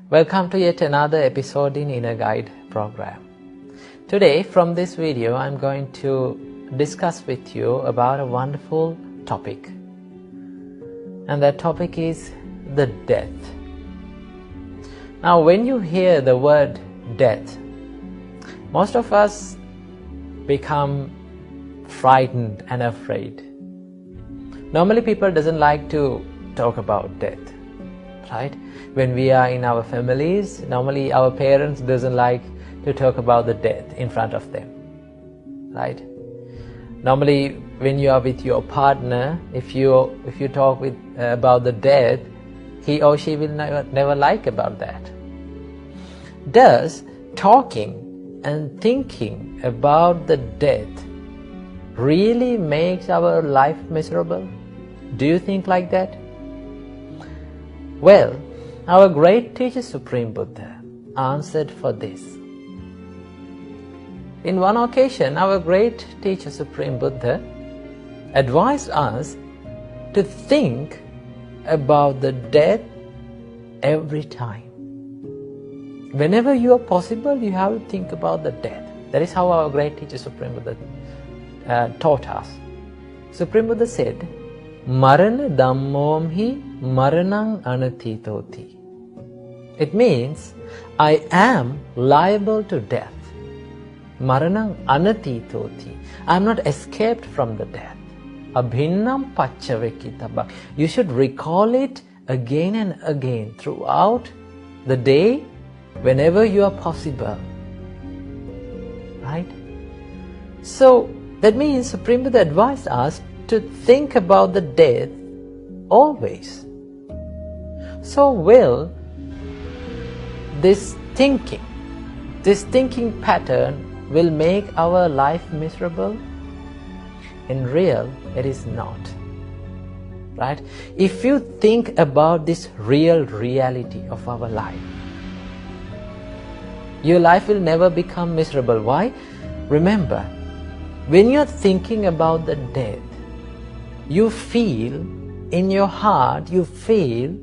Welcome to yet another episode in Inner Guide program. Today, from this video, I'm going to discuss with you about a wonderful topic. And that topic is the death. Now, when you hear the word death, most of us become frightened and afraid. Normally, people doesn't like to talk about death, right? When we are in our families, normally our parents doesn't like to talk about the death in front of them, right? Normally, when you are with your partner, if you talk about the death, he or she will never like about that. Does talking and thinking about the death really makes our life miserable? Do you think like that? Well, our great teacher Supreme Buddha answered for this. In one occasion, our great teacher Supreme Buddha advised us to think about the death every time. Whenever you are possible, you have to think about the death. That is how our great teacher Supreme Buddha taught us. Supreme Buddha said, Marana dhammomhi maranang anatitoti. It means, I am liable to death. Maranang anatitoti. I am not escaped from the death. Abhinnam paccavekittabha. You should recall it again and again throughout the day, whenever you are possible. Right? So, that means Supreme Buddha advised us to think about the death always. So will this thinking pattern will make our life miserable? In real, it is not. Right? If you think about this real reality of our life, your life will never become miserable. Why? Remember, when you're thinking about the death, you feel in your heart, you feel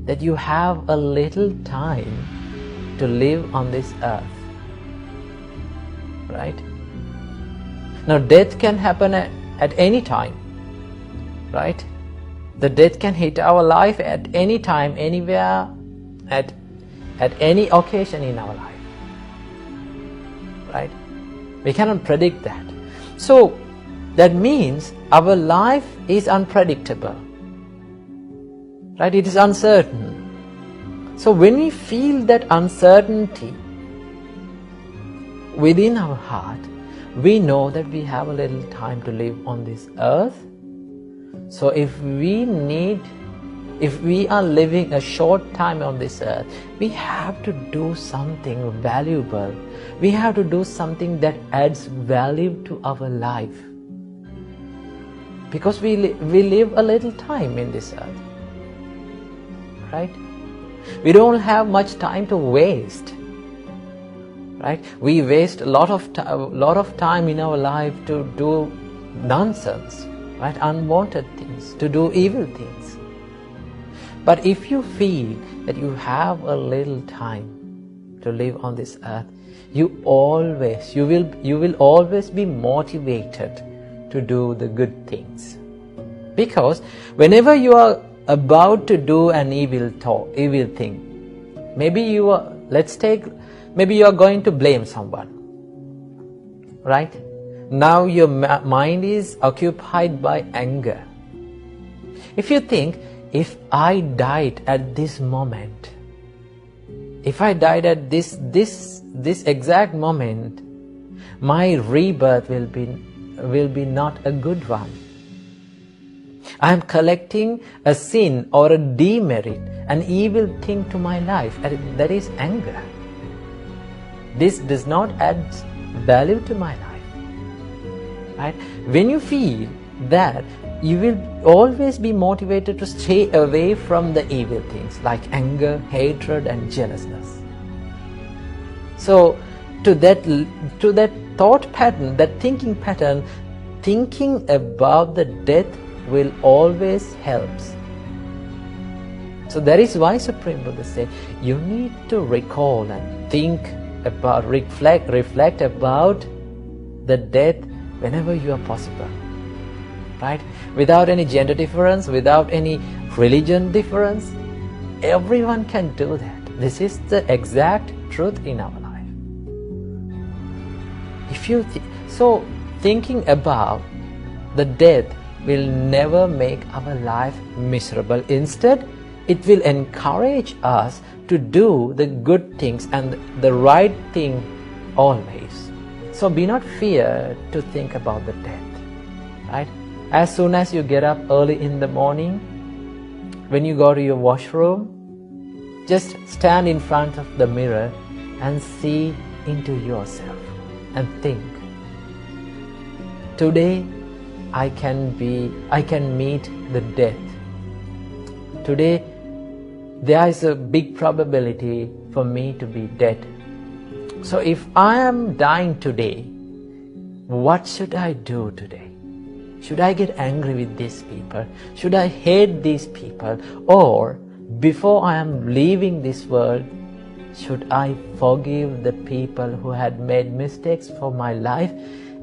that you have a little time to live on this earth. Right? Now, death can happen at any time. Right? The death can hit our life at any time, anywhere, at any occasion in our life. Right? We cannot predict that. So, that means our life is unpredictable. Right? It is uncertain. So when we feel that uncertainty within our heart, we know that we have a little time to live on this earth. So if we are living a short time on this earth, we have to do something valuable. We have to do something that adds value to our life. Because we live a little time in this earth. Right? We don't have much time to waste. Right? We waste a lot of time in our life to do nonsense, right? Unwanted things, to do evil things. But if you feel that you have a little time to live on this earth, you will always be motivated to do the good things. Because whenever you are about to do an evil thing, maybe you are going to blame someone, right? Now your mind is occupied by anger. If you think, if I died at this moment, if I died at this exact moment, my rebirth will be not a good one. I am collecting a sin or a demerit, an evil thing to my life, and that is anger. This does not add value to my life. Right? When you feel that, you will always be motivated to stay away from the evil things like anger, hatred, and jealousness. So, to that thought pattern, that thinking pattern, thinking about the death will always help. So that is why Supreme Buddha said, you need to recall and think about, reflect about the death whenever you are possible. Right? Without any gender difference, without any religion difference, everyone can do that. This is the exact truth in our life. So thinking about the death will never make our life miserable. Instead, it will encourage us to do the good things and the right thing always. So be not fear to think about the death. Right? As soon as you get up early in the morning, when you go to your washroom, just stand in front of the mirror and see into yourself and think, today I can meet the death. Today there is a big probability for me to be dead. So if I am dying today, what should I do today? Should I get angry with these people? Should I hate these people? Or before I am leaving this world, should I forgive the people who had made mistakes for my life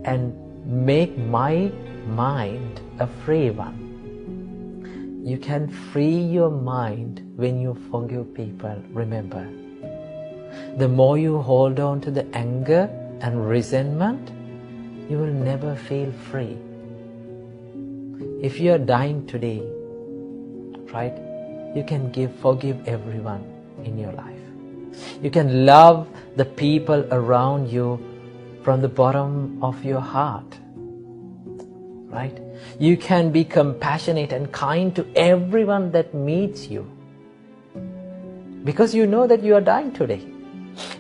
and make my mind a free one? You can free your mind when you forgive people. Remember, the more you hold on to the anger and resentment, you will never feel free. If you are dying today, right, you can forgive everyone in your life. You can love the people around you from the bottom of your heart. Right? You can be compassionate and kind to everyone that meets you, because you know that you are dying today.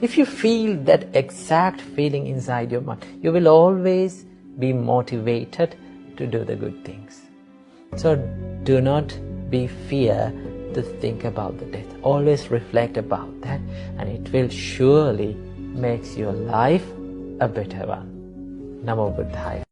If you feel that exact feeling inside your mind, you will always be motivated to do the good things. So do not be fear to think about the death. Always reflect about that, and it will surely make your life a better one. Namo Buddhaya.